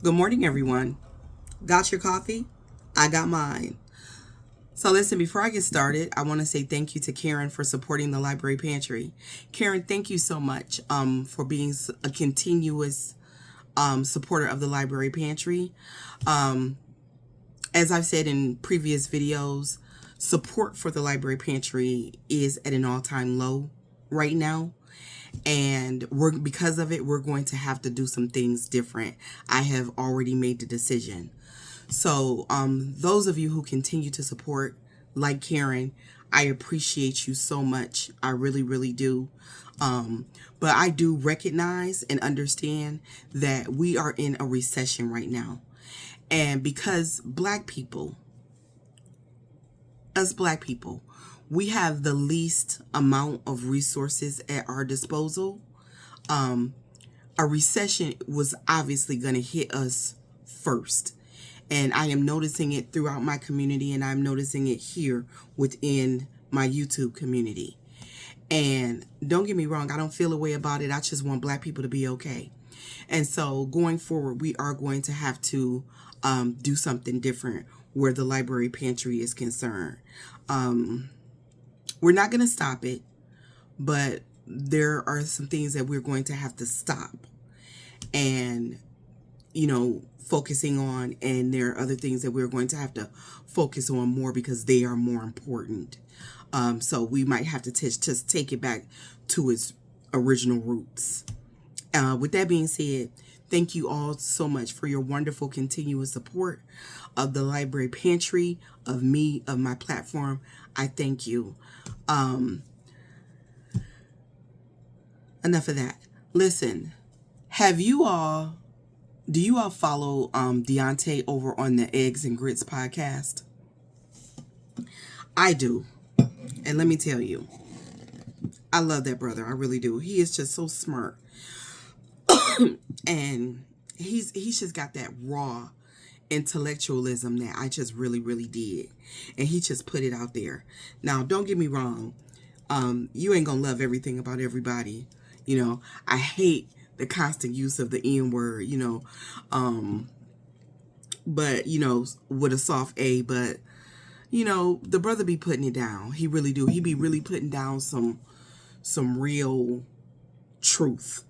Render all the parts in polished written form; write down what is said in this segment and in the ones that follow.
Good morning, everyone. Got your coffee? I got mine. So, listen, before I get started, I want to say thank you to Karen for supporting the library pantry. Karen, thank you so much for being a continuous supporter of the library pantry. Um, as I've said in previous videos, support for the library pantry is at an all-time low right now. And because of it, we're going to have to do some things different. I have already made the decision. So, those of you who continue to support, like Karen, I appreciate you so much. I really, really do. But I do recognize and understand that we are in a recession right now. And because us black people, we have the least amount of resources at our disposal. A recession was obviously going to hit us first. And I am noticing it throughout my community, and I'm noticing it here within my YouTube community. And don't get me wrong, I don't feel a way about it. I just want black people to be okay. And so going forward, we are going to have to do something different where the library pantry is concerned. We're not going to stop it, but there are some things that we're going to have to stop and, focusing on. And there are other things that we're going to have to focus on more because they are more important. So we might have to just take it back to its original roots. With that being said, thank you all so much for your wonderful continuous support of the library pantry, of me, of my platform. I thank you. Enough of that. Listen, do you all follow Deontay over on the Eggs and Grits podcast? I do. And let me tell you, I love that brother. I really do. He is just so smart. And he's just got that raw intellectualism that I just really, really did. And he just put it out there. Now, don't get me wrong. You ain't gonna love everything about everybody. I hate the constant use of the N word, but, with a soft A, but, the brother be putting it down. He really do. He be really putting down some real truth.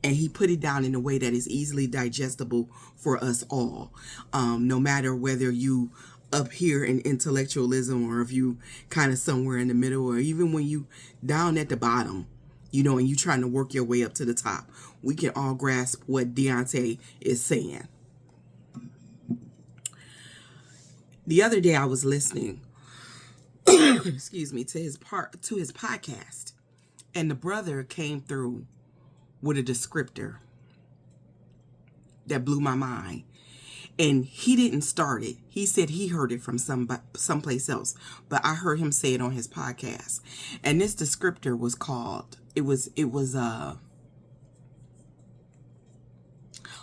And he put it down in a way that is easily digestible for us all. No matter whether you up here in intellectualism or if you kind of somewhere in the middle, or even when you down at the bottom, and you trying to work your way up to the top, we can all grasp what Deontay is saying. The other day I was listening, excuse me, to his podcast, and the brother came through with a descriptor that blew my mind. And he didn't start it. He said he heard it from someplace else, but I heard him say it on his podcast. And this descriptor was called, it was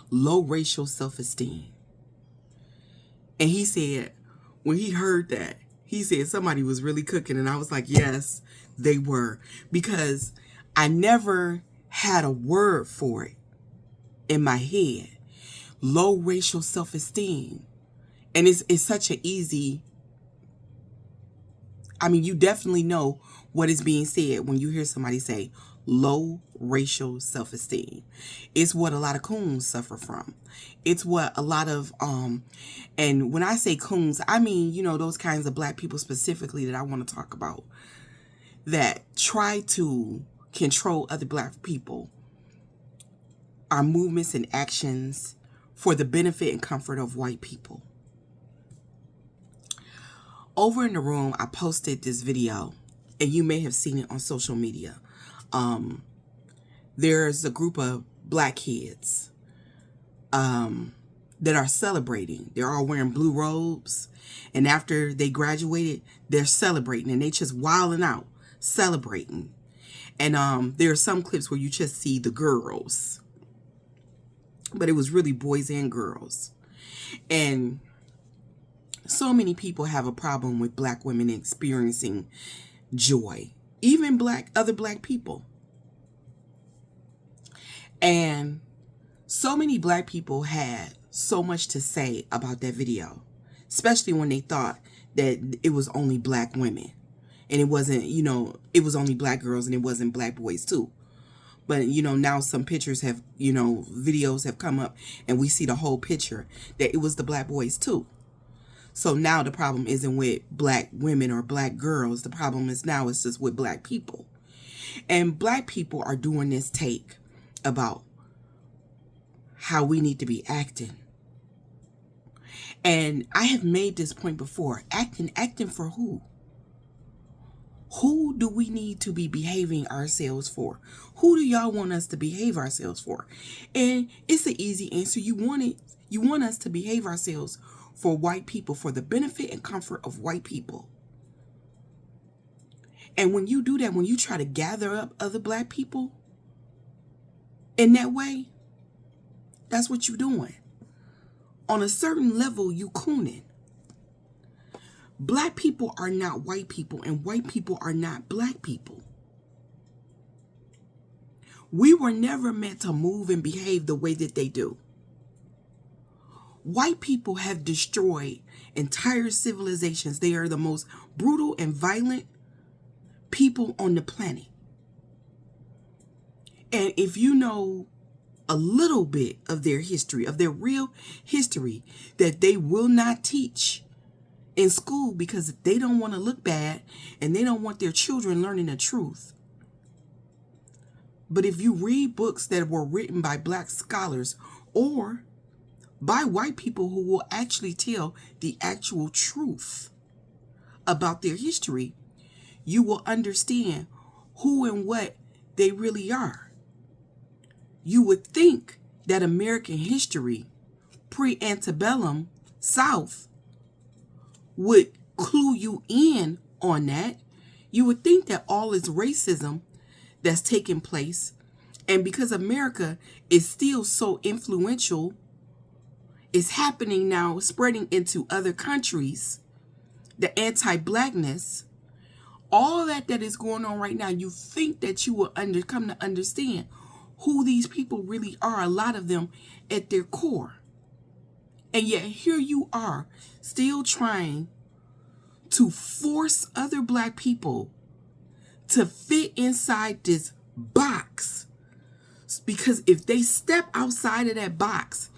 low racial self-esteem. And he said, when he heard that, he said somebody was really cooking. And I was like, yes, they were. Because I never had a word for it in my head. Low racial self-esteem. And it's such an easy, you definitely know what is being said when you hear somebody say low racial self-esteem. It's what a lot of coons suffer from. It's what a lot of, and when I say coons, I mean, those kinds of black people specifically that I want to talk about that try to control other black people, our movements and actions for the benefit and comfort of white people. Over in the room, I posted this video, and you may have seen it on social media. There's a group of black kids that are celebrating. They're all wearing blue robes, and after they graduated, they're celebrating, and they just wilding out, celebrating. And there are some clips where you just see the girls, but it was really boys and girls. And so many people have a problem with black women experiencing joy, even other black people. And So many black people had so much to say about that video, especially when they thought that it was only black women. And it wasn't, it was only black girls and it wasn't black boys too. But, now some pictures have, videos have come up and we see the whole picture that it was the black boys too. So now the problem isn't with black women or black girls. The problem is now it's just with black people. And black people are doing this take about how we need to be acting. And I have made this point before. Acting for who? Who do we need to be behaving ourselves for? Who do y'all want us to behave ourselves for? And it's an easy answer. You want us to behave ourselves for white people, for the benefit and comfort of white people. And when you do that, when you try to gather up other black people in that way, that's what you're doing. On a certain level, you cooning. Black people are not white people, and white people are not black people. We were never meant to move and behave the way that they do. White people have destroyed entire civilizations. They are the most brutal and violent people on the planet. And if you know a little bit of their history, of their real history, that they will not teach in school because they don't want to look bad and they don't want their children learning the truth. But if you read books that were written by black scholars or by white people who will actually tell the actual truth about their history, you will understand who and what they really are. You would think that American history, pre-antebellum South, would clue you in on that. You would think that all this racism that's taking place, and because America is still so influential, is happening now, spreading into other countries, the anti-blackness, all that is going on right now, you think that you will come to understand who these people really are, a lot of them at their core. And yet here you are, still trying to force other black people to fit inside this box. Because if they step outside of that box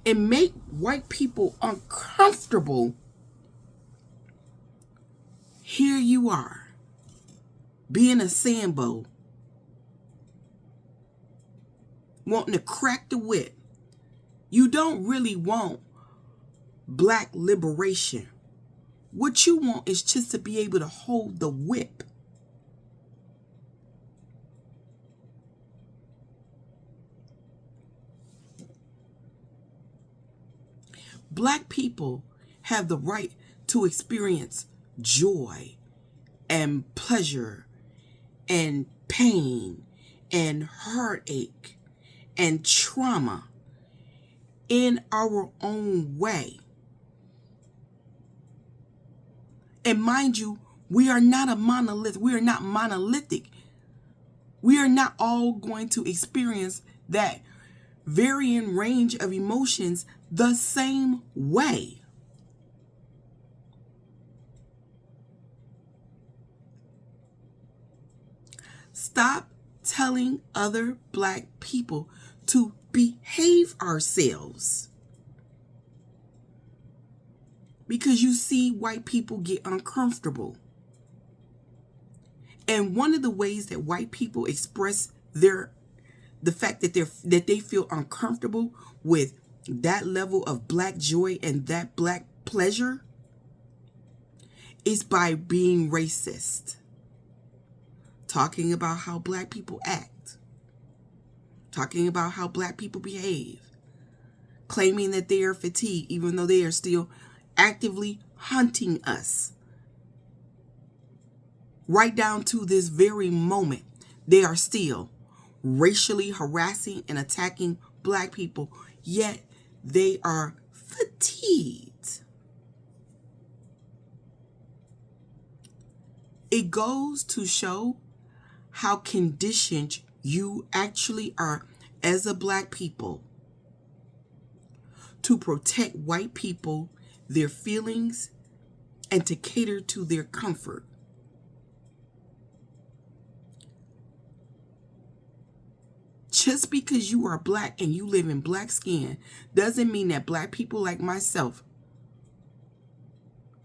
and make white people uncomfortable, here you are, being a Sambo, wanting to crack the whip. You don't really want black liberation. What you want is just to be able to hold the whip. Black people have the right to experience joy and pleasure and pain and heartache and trauma in our own way. And mind you, we are not a monolith. We are not monolithic. We are not all going to experience that varying range of emotions the same way. Stop telling other black people to behave ourselves. Because you see white people get uncomfortable. And one of the ways that white people express the fact that they feel uncomfortable with that level of black joy and that black pleasure is by being racist. Talking about how black people act. Talking about how black people behave. Claiming that they are fatigued even though they are still actively hunting us. Right down to this very moment, they are still racially harassing and attacking black people, yet they are fatigued. It goes to show how conditioned you actually are as a black people to protect white people, their feelings, and to cater to their comfort. Just because you are black and you live in black skin doesn't mean that black people like myself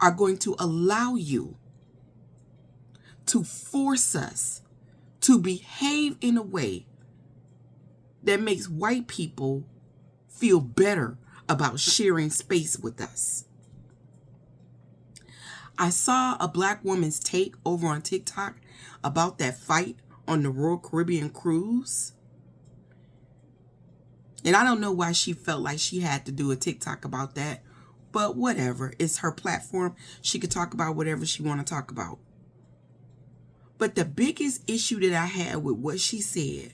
are going to allow you to force us to behave in a way that makes white people feel better about sharing space with us. I saw a black woman's take over on TikTok about that fight on the Royal Caribbean cruise. And I don't know why she felt like she had to do a TikTok about that, but whatever. It's her platform. She could talk about whatever she want to talk about. But the biggest issue that I had with what she said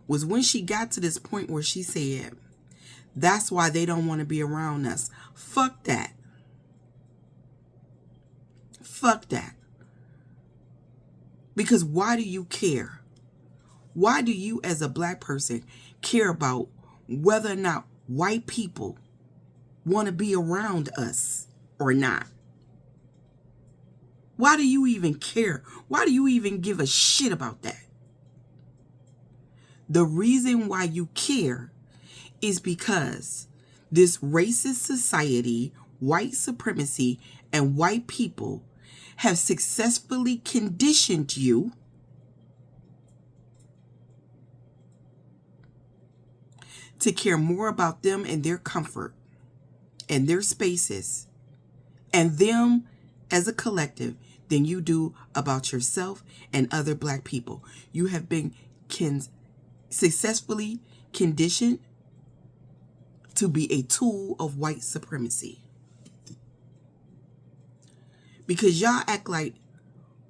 was when she got to this point where she said, that's why they don't want to be around us. Fuck that. Fuck that. Because why do you care? Why do you as a black person care about whether or not white people want to be around us or not? Why do you even care? Why do you even give a shit about that? The reason why you care is because this racist society, white supremacy, and white people have successfully conditioned you to care more about them and their comfort and their spaces and them as a collective than you do about yourself and other black people. You have been successfully conditioned to be a tool of white supremacy. Because y'all act like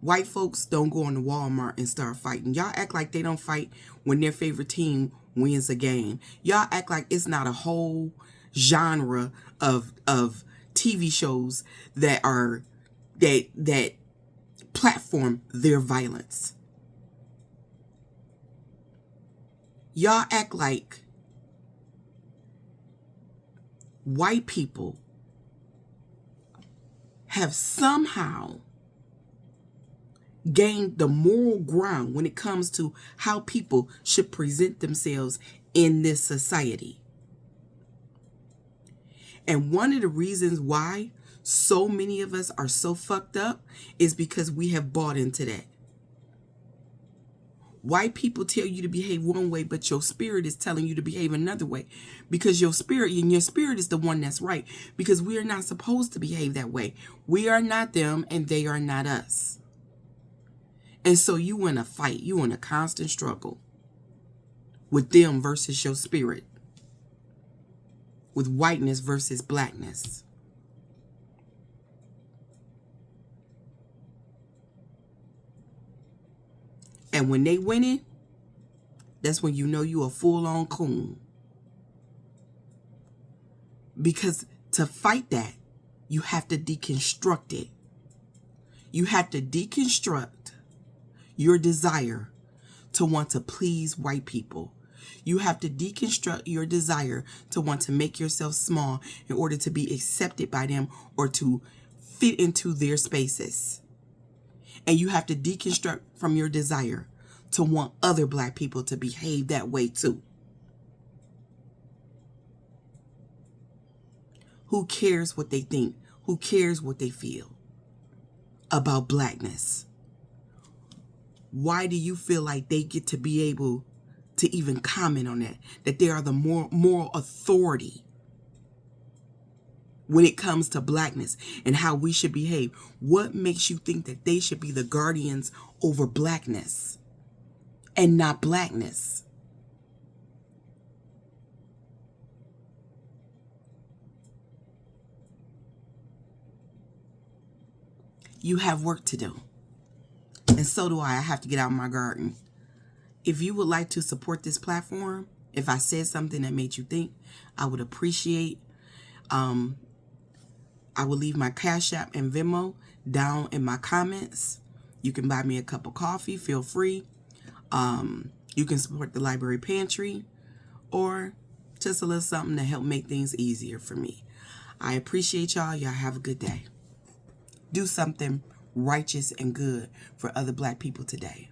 white folks don't go into Walmart and start fighting. Y'all act like they don't fight when their favorite team wins a game. Y'all act like it's not a whole genre of TV shows that are that platform their violence. Y'all act like white people have somehow gained the moral ground when it comes to how people should present themselves in this society. And one of the reasons why so many of us are so fucked up is because we have bought into that. White people tell you to behave one way, but your spirit is telling you to behave another way. Because your spirit is the one that's right. Because we are not supposed to behave that way. We are not them and they are not us. And so you in a fight. You in a constant struggle with them versus your spirit. With whiteness versus blackness. And when they winning, that's when you know you a full-on coon. Because to fight that, you have to deconstruct it. You have to deconstruct your desire to want to please white people. You have to deconstruct your desire to want to make yourself small in order to be accepted by them or to fit into their spaces. And you have to deconstruct from your desire to want other black people to behave that way too. Who cares what they think? Who cares what they feel about blackness? Why do you feel like they get to be able to even comment on that? That they are the moral authority when it comes to blackness and how we should behave. What makes you think that they should be the guardians over blackness and not blackness? You have work to do. And so do I. I have to get out of my garden. If you would like to support this platform, if I said something that made you think, I would appreciate. I will leave my Cash App and Venmo down in my comments. You can buy me a cup of coffee. Feel free. You can support the Library Pantry. Or Just a little something to help make things easier for me. I appreciate y'all. Y'all have a good day. Do something righteous and good for other black people today.